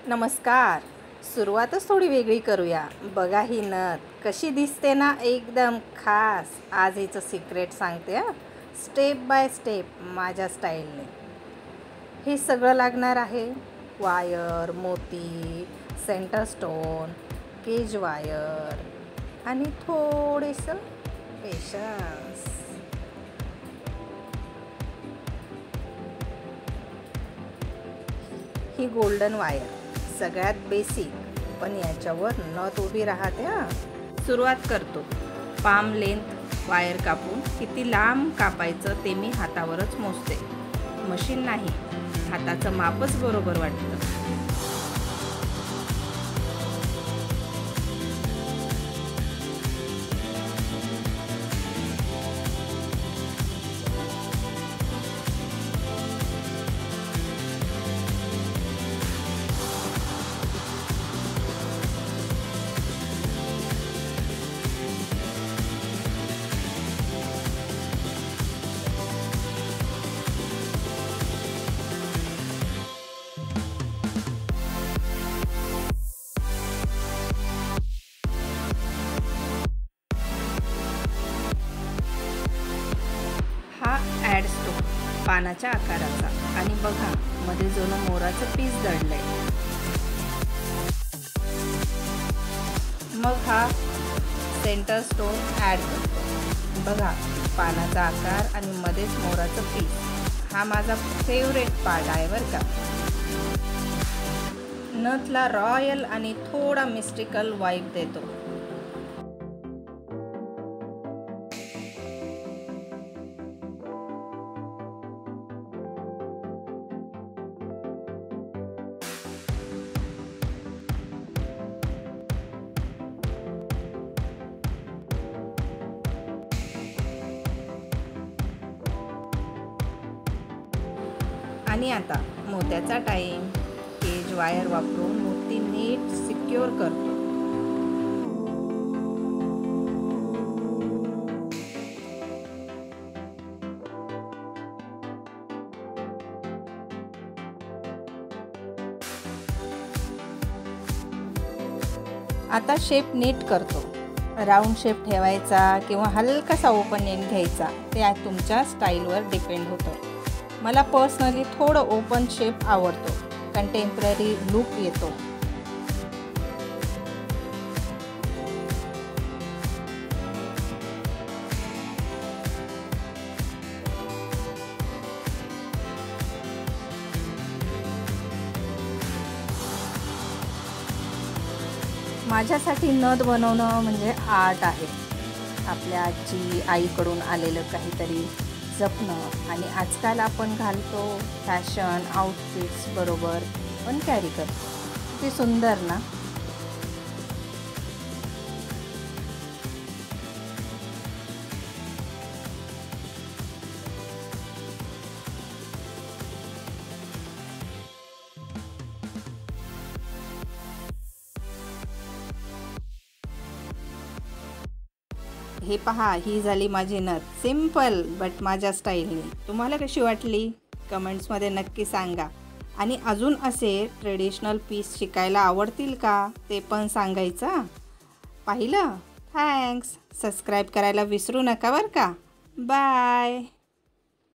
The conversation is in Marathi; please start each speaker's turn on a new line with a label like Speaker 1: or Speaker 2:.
Speaker 1: नमस्कार. सुरुवातच थोडी वेगळी करूया. बघा ही नथ कशी दिसते ना, एकदम खास. आज हिचं सिक्रेट सांगते हां, स्टेप बाय स्टेप माझ्या स्टाईलने. हे सगळं लागणार आहे: वायर, मोती, सेंटर स्टोन, केज वायर आणि थोडेसं पेशन्स. ही गोल्डन वायर सगळ्यात बेसिक, पण याच्यावर नथ उभी राहते हां. सुरुवात करतो. पाम लेंथ वायर कापून किती लांब कापायचं ते मी हातावरच मोजते. मशीन नाही, हाताचं मापच बरोबर वाटतं. हा ॲड स्टोन पानाच्या आकाराचा, आणि बघा मध्ये जणू मोराचं पीस दडलंय. मग हा सेंटर स्टोन ॲड करतो. बघा, पानाचा आकार आणि मध्येच मोराचं पीस. हा माझा फेवरेट पार्ट आहे बरं का. नथला रॉयल आणि थोडा मिस्टिकल वाईब देतो. आणि आता मोत्याचा टाईम. केज वायर वापरून मोती नीट सिक्युअर करतो. आता शेप नीट करतो. राऊंड शेप ठेवायचा किंवा हलकासा ओपन एंड घ्यायचा, ते तुमच्या स्टाईलवर डिपेंड होतं. मला पर्सनली थोडं ओपन शेप आवडतो, कंटेम्पररी लुक येतो. माझ्यासाठी नथ बनवणं म्हणजे आर्ट आहे. आपल्या आजी आईकडून आलेलं काहीतरी जपणं, आणि आजकाल आपण घालतो फॅशन आउटफिट्स बरोबर पण कॅरी करतो. किती सुंदर ना. हे पहा, ही झाली माझी नथ. सिम्पल बट माझ्या स्टाईलने. तुम्हाला कशी वाटली कमेंट्समध्ये नक्की सांगा. आणि अजून असे ट्रेडिशनल पीस शिकायला आवडतील का ते पण सांगायचं. पाहिलं? थँक्स. सबस्क्राईब करायला विसरू नका बरं का. बाय.